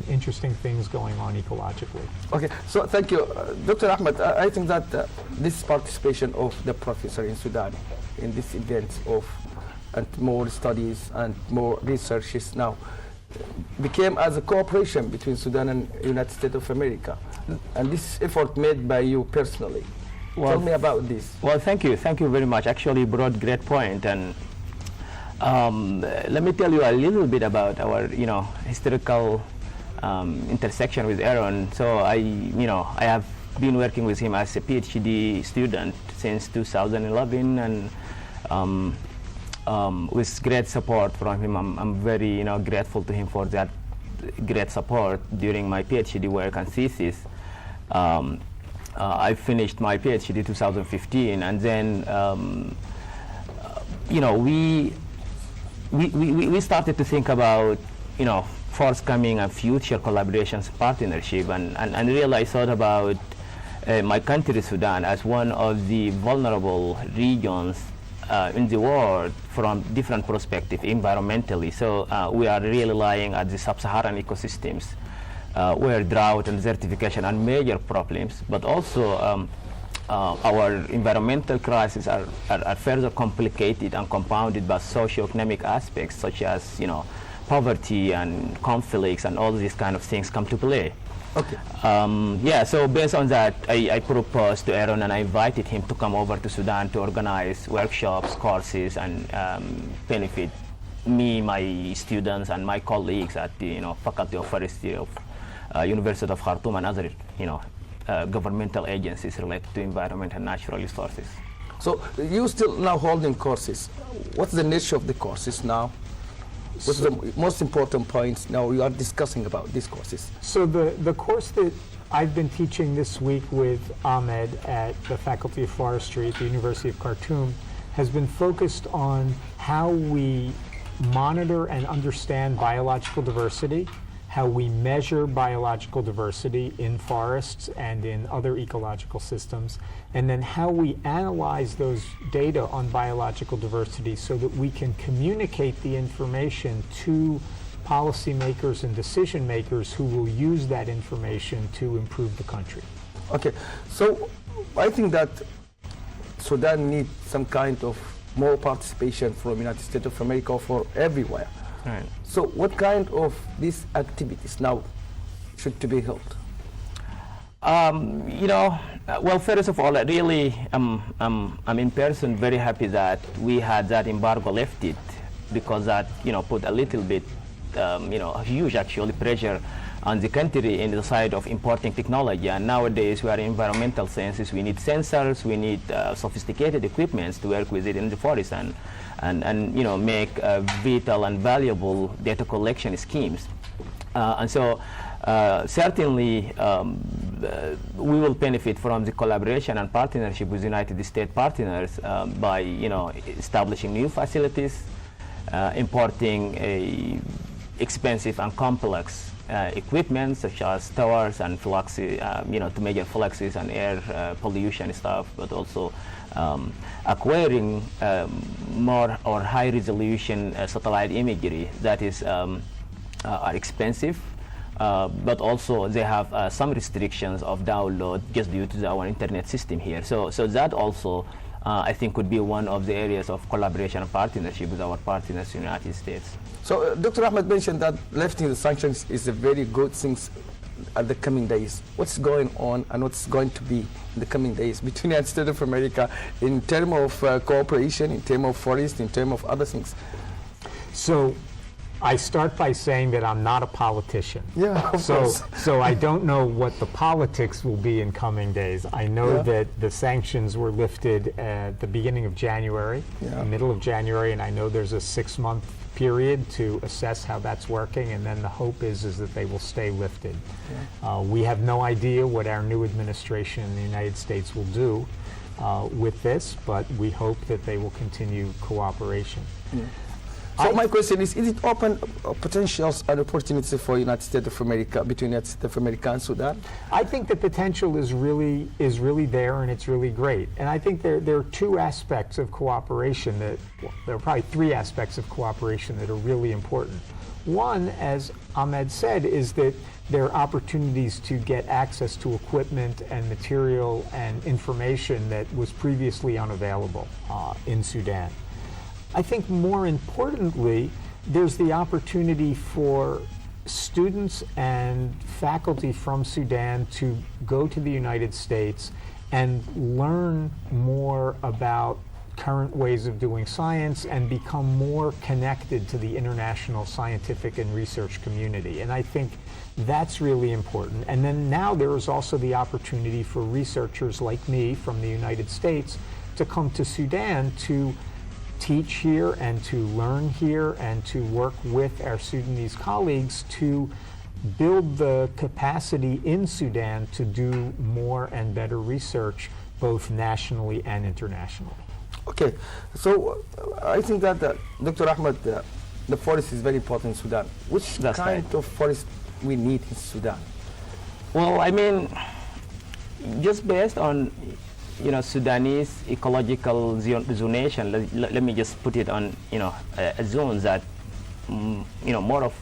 interesting things going on ecologically. Okay, so thank you. Dr. Ahmed, I think that this participation of the professor in Sudan in this event and more studies and more researches now became as a cooperation between Sudan and United States of America. And this effort made by you personally. Well, tell me about this. Well, thank you very much. Actually, you brought great point, and let me tell you a little bit about our, historical intersection with Aaron. So I have been working with him as a PhD student since 2011, and with great support from him. I'm very, grateful to him for that great support during my PhD work and thesis. I finished my PhD in 2015, and then we started to think about forthcoming and future collaborations, partnership, and really I thought about my country, Sudan, as one of the vulnerable regions in the world from different perspectives environmentally. So we are really lying at the sub-Saharan ecosystems, where drought and desertification are major problems, but also our environmental crises are further complicated and compounded by socio-economic aspects such as poverty and conflicts, and all these kind of things come to play. Okay. So based on that, I proposed to Aaron and I invited him to come over to Sudan to organize workshops, courses, and benefit me, my students, and my colleagues at the Faculty of Forestry of University of Khartoum and other governmental agencies related to environment and natural resources. So you still now holding courses. What's the nature of the courses now? What's the most important points now you are discussing about these courses? So the course that I've been teaching this week with Ahmed at the Faculty of Forestry at the University of Khartoum has been focused on how we monitor and understand biological diversity, how we measure biological diversity in forests and in other ecological systems, and then how we analyze those data on biological diversity so that we can communicate the information to policymakers and decision makers who will use that information to improve the country. Okay, so I think that Sudan needs some kind of more participation from United States of America, for everywhere. Right. So what kind of these activities now should to be held? Well, first of all, really, I'm in person very happy that we had that embargo lifted, because that, put a little bit, huge actually pressure on the country in the side of importing technology. And nowadays we are in environmental sciences. We need sensors, we need sophisticated equipments to work with it in the forest and make vital and valuable data collection schemes. And so certainly we will benefit from the collaboration and partnership with United States partners by establishing new facilities, importing expensive and complex equipment such as towers and fluxes, to measure fluxes and air pollution stuff, but also acquiring more or high resolution satellite imagery that is are expensive, but also they have some restrictions of download just due to our internet system here. So that also I think could be one of the areas of collaboration and partnership with our partners in the United States. So Dr. Ahmed mentioned that lifting the sanctions is a very good thing at the coming days. What's going on and what's going to be in the coming days between the United States of America in terms of cooperation, in terms of forest, in terms of other things? So I start by saying that I'm not a politician. Yeah, of course. So I don't know what the politics will be in coming days. I know that the sanctions were lifted at the beginning of January, middle of January, and I know there's a 6-month period to assess how that's working, and then the hope is that they will stay lifted. We have no idea what our new administration in the United States will do with this, but we hope that they will continue cooperation. So my question is it open potentials and opportunities for United States of America, between United States of America and Sudan? I think the potential is really there, and it's really great. And I think there are 2 aspects of cooperation there are probably 3 aspects of cooperation that are really important. One, as Ahmed said, is that there are opportunities to get access to equipment and material and information that was previously unavailable in Sudan. I think more importantly, there's the opportunity for students and faculty from Sudan to go to the United States and learn more about current ways of doing science and become more connected to the international scientific and research community. And I think that's really important. And then now there is also the opportunity for researchers like me from the United States to come to Sudan to teach here and to learn here and to work with our Sudanese colleagues to build the capacity in Sudan to do more and better research both nationally and internationally. Okay, so I think that Dr. Ahmed, the forest is very important in Sudan. Which That's kind right. of forest we need in Sudan? Well, I mean, just based on Sudanese ecological zonation, let me just put it on a zone that more of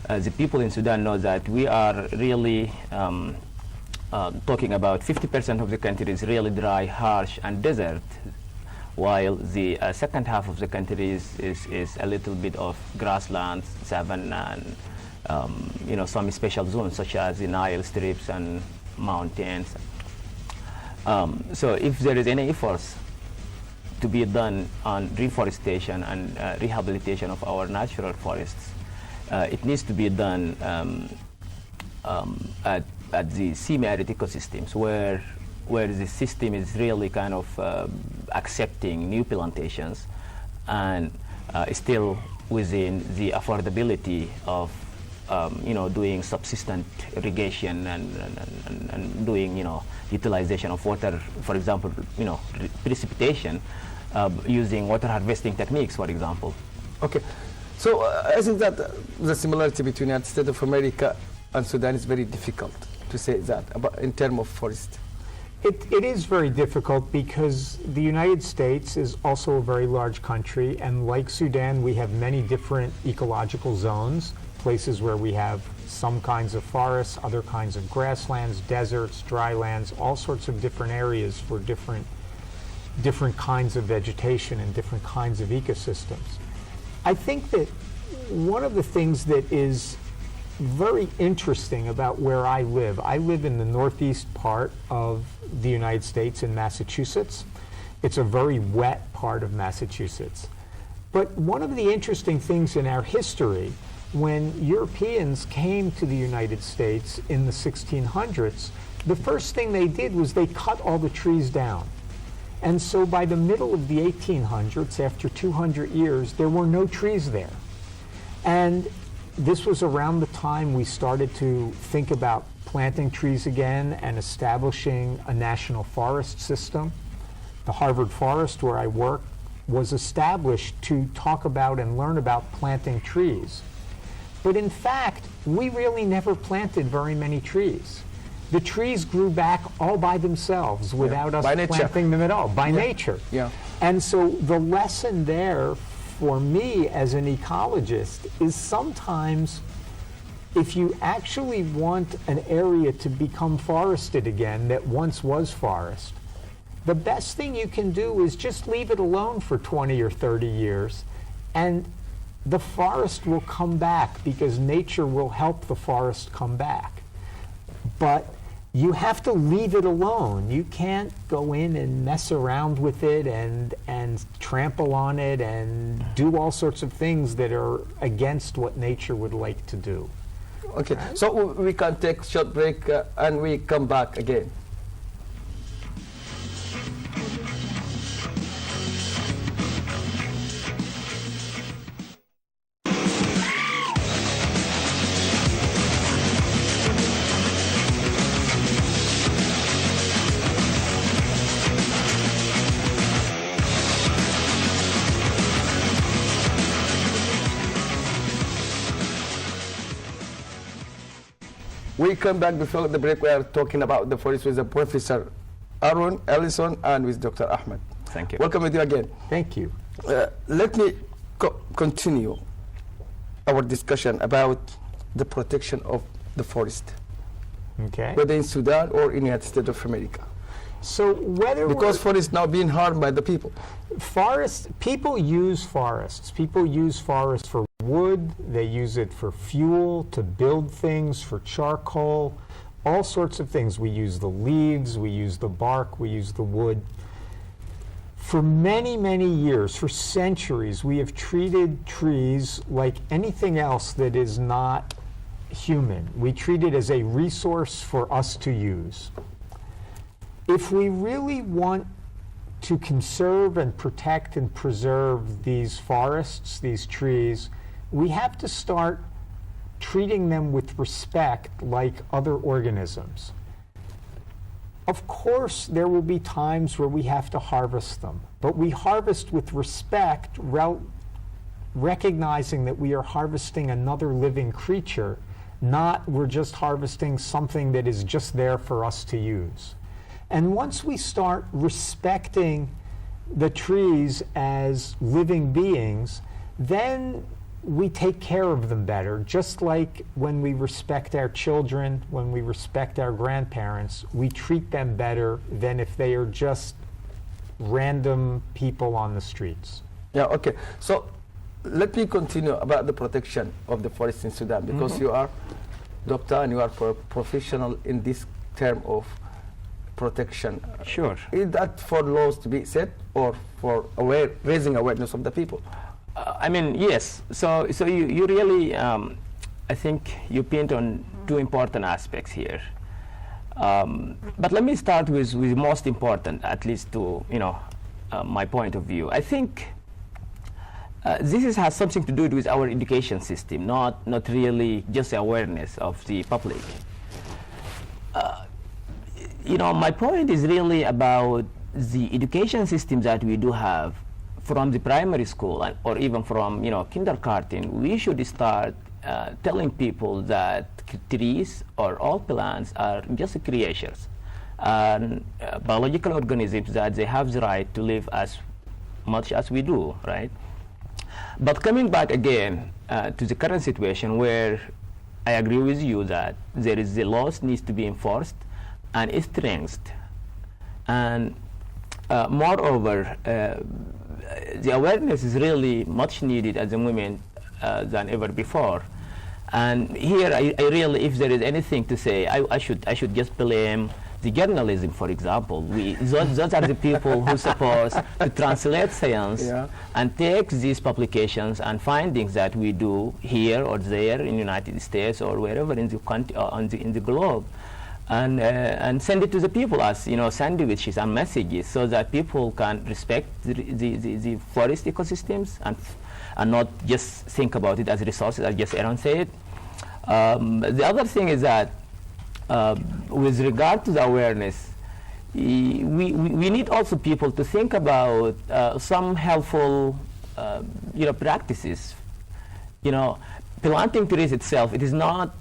the people in Sudan know that we are really talking about 50% of the country is really dry, harsh, and desert, while the second half of the country is a little bit of grasslands, savanna, and some special zones such as the Nile strips and mountains. So if there is any efforts to be done on reforestation and rehabilitation of our natural forests, it needs to be done at the semi-arid ecosystems where the system is really kind of accepting new plantations and still within the affordability of doing subsistent irrigation and doing utilization of water, for example, precipitation, using water harvesting techniques, for example. Okay, so I think that the similarity between the United States of America and Sudan is very difficult to say that in terms of forest. It is very difficult because the United States is also a very large country, and like Sudan, we have many different ecological zones, places where we have some kinds of forests, other kinds of grasslands, deserts, dry lands, all sorts of different areas for different kinds of vegetation and different kinds of ecosystems. I think that one of the things that is very interesting about where I live in the northeast part of the United States in Massachusetts. It's a very wet part of Massachusetts. But one of the interesting things in our history, when Europeans came to the United States in the 1600s, the first thing they did was they cut all the trees down. And so by the middle of the 1800s, after 200 years, there were no trees there. And this was around the time we started to think about planting trees again and establishing a national forest system. The Harvard Forest, where I work, was established to talk about and learn about planting trees. But in fact, we really never planted very many trees. The trees grew back all by themselves without us planting them at all, by nature. Yeah. And so the lesson there for me as an ecologist is sometimes if you actually want an area to become forested again that once was forest, the best thing you can do is just leave it alone for 20 or 30 years and the forest will come back because nature will help the forest come back. But you have to leave it alone. You can't go in and mess around with it and trample on it and do all sorts of things that are against what nature would like to do. Okay, so we can take a short break and we come back again. We come back before the break. We are talking about the forest with the Professor Aaron Ellison and with Dr. Ahmed. Thank you. Welcome with you again. Thank you. Let me continue. our discussion about the protection of the forest, Okay. whether in Sudan or in the United States of America. So whether Because we're- forest now being harmed by the people. forests, people use forests. People use forests for wood. They use it for fuel, to build things, for charcoal, all sorts of things. We use the leaves, we use the bark, we use the wood. For many, many years, for centuries, we have treated trees like anything else that is not human. We treat it as a resource for us to use. If we really want to conserve and protect and preserve these forests, these trees, we have to start treating them with respect like other organisms. Of course, there will be times where we have to harvest them, but we harvest with respect, recognizing that we are harvesting another living creature, not we're just harvesting something that is just there for us to use. And once we start respecting the trees as living beings, then we take care of them better. Just like when we respect our children, when we respect our grandparents, we treat them better than if they are just random people on the streets. Yeah, okay. So let me continue about the protection of the forest in Sudan, because you are doctor and you are professional in this term of protection. Sure. Is that for laws to be set or for raising awareness of the people? I mean, yes. So you really, I think you pinned on two important aspects here. But let me start with most important, at least to my point of view. I think this has something to do with our education system, not really just the awareness of the public. My point is really about the education system that we do have from the primary school or even from kindergarten. We should start telling people that trees or all plants are just creatures and biological organisms, that they have the right to live as much as we do, right? But coming back again to the current situation, where I agree with you that the laws needs to be enforced and strengthened, and moreover, the awareness is really much needed at the moment than ever before. And here, I really, if there is anything to say, I should just blame the journalism, for example. Those are the people who are supposed to translate science and take these publications and findings that we do here or there in the United States or wherever in the country, in the globe, and send it to the people as sandwiches and messages, so that people can respect the forest ecosystems and not just think about it as resources, as just Aaron said. The other thing is that with regard to the awareness, we need also people to think about some helpful practices. Planting trees itself, it is not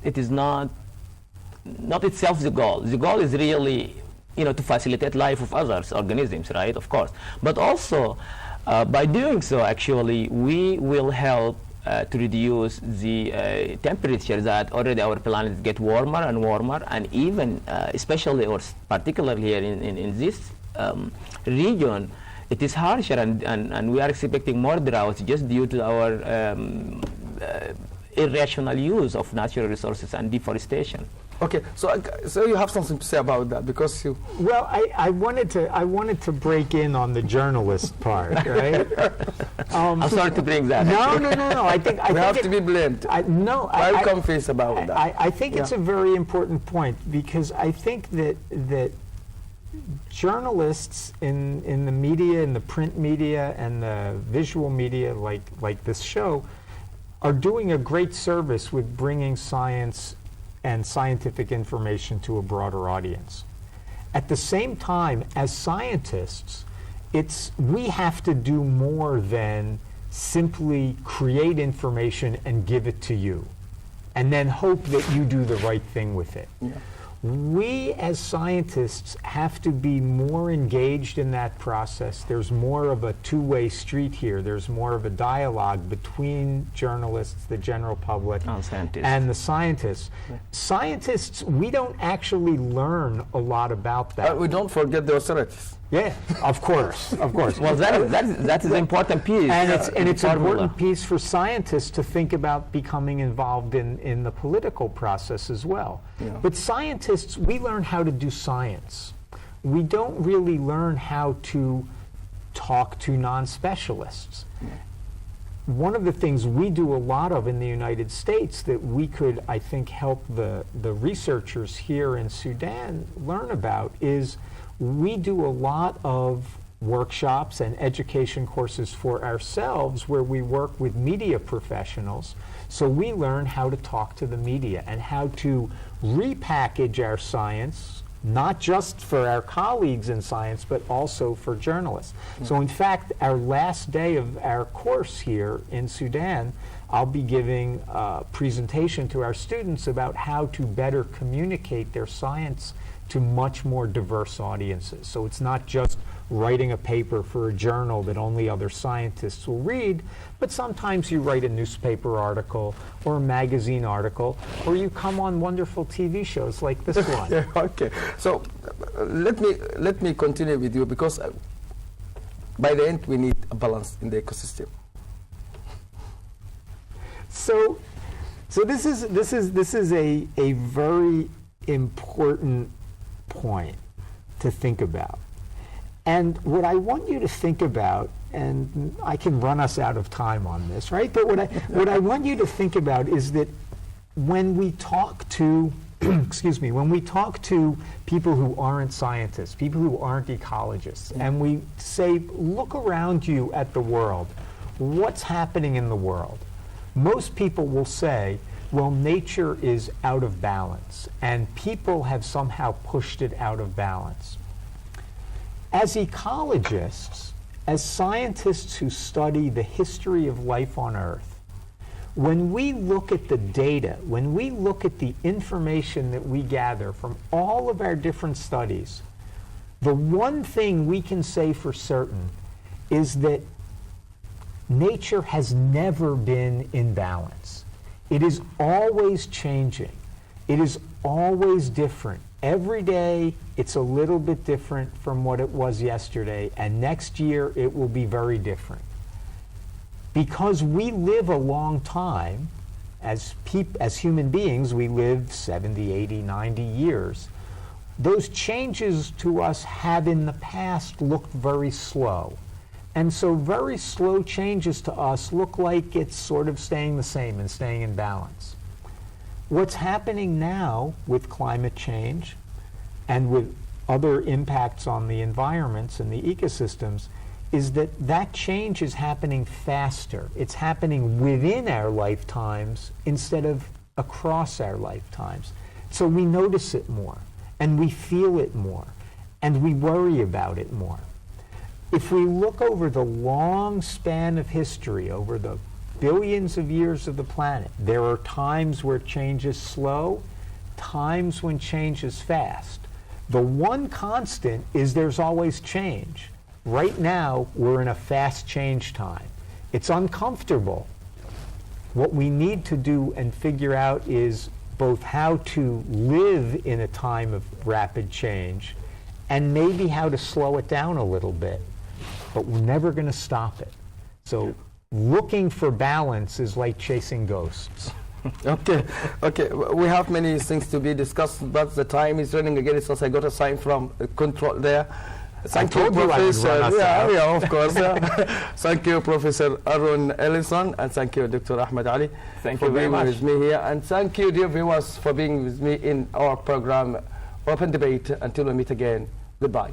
itself the goal. The goal is really, to facilitate life of others, organisms, right? Of course. But also, by doing so, actually, we will help to reduce the temperature that already our planet get warmer and warmer, and even, especially or particularly here in this region, it is harsher, and we are expecting more droughts just due to our irrational use of natural resources and deforestation. Okay, so you have something to say about that, because you. Well, I wanted to break in on the journalist part, right? I'm sorry to bring that. No. I think we have to be blamed. I'll confess about that. I think it's a very important point, because I think that journalists in the media, in the print media and the visual media, like this show, are doing a great service with bringing science and scientific information to a broader audience. At the same time, as scientists, we have to do more than simply create information and give it to you, and then hope that you do the right thing with it. Yeah. We as scientists have to be more engaged in that process. There's more of a two-way street here. There's more of a dialogue between journalists, the general public, and the scientists. Scientists, we don't actually learn a lot about that. We don't forget the authorities. Yeah, of course, of course. Well, that is an important piece. And it's an important piece for scientists to think about becoming involved in the political process as well. Yeah. But scientists, we learn how to do science. We don't really learn how to talk to non-specialists. Yeah. One of the things we do a lot of in the United States that we could, I think, help the researchers here in Sudan learn about is we do a lot of workshops and education courses for ourselves where we work with media professionals. So we learn how to talk to the media and how to repackage our science, not just for our colleagues in science, but also for journalists. So in fact, our last day of our course here in Sudan, I'll be giving a presentation to our students about how to better communicate their science to much more diverse audiences. So it's not just writing a paper for a journal that only other scientists will read, but sometimes you write a newspaper article or a magazine article, or you come on wonderful TV shows like this one. Yeah, okay. So let me continue with you, because by the end we need a balance in the ecosystem. So this is a very important point to think about. And what I want you to think about, and I can run us out of time on this, right? But what I want you to think about is that when we talk to excuse me, when we talk to people who aren't scientists, people who aren't ecologists, and we say, look around you at the world, what's happening in the world? Most people will say, well, nature is out of balance, and people have somehow pushed it out of balance. As ecologists, as scientists who study the history of life on Earth, when we look at the data, when we look at the information that we gather from all of our different studies, the one thing we can say for certain is that nature has never been in balance. It is always changing. It is always different. Every day, it's a little bit different from what it was yesterday, and next year, it will be very different. Because we live a long time, as human beings, we live 70, 80, 90 years, those changes to us have in the past looked very slow. And so very slow changes to us look like it's sort of staying the same and staying in balance. What's happening now with climate change and with other impacts on the environments and the ecosystems is that that change is happening faster. It's happening within our lifetimes instead of across our lifetimes. So we notice it more, and we feel it more, and we worry about it more. If we look over the long span of history, over the billions of years of the planet, there are times where change is slow, times when change is fast. The one constant is there's always change. Right now, we're in a fast change time. It's uncomfortable. What we need to do and figure out is both how to live in a time of rapid change and maybe how to slow it down a little bit. But we're never going to stop it. So looking for balance is like chasing ghosts. Okay. We have many things to be discussed, but the time is running against us. I got a sign from control there. Thank you, Professor. Yeah, of course. Thank you, Professor Aaron Ellison, and thank you, Dr. Ahmed Ali, for being with me here. And thank you, dear viewers, for being with me in our program, Open Debate. Until we meet again, goodbye.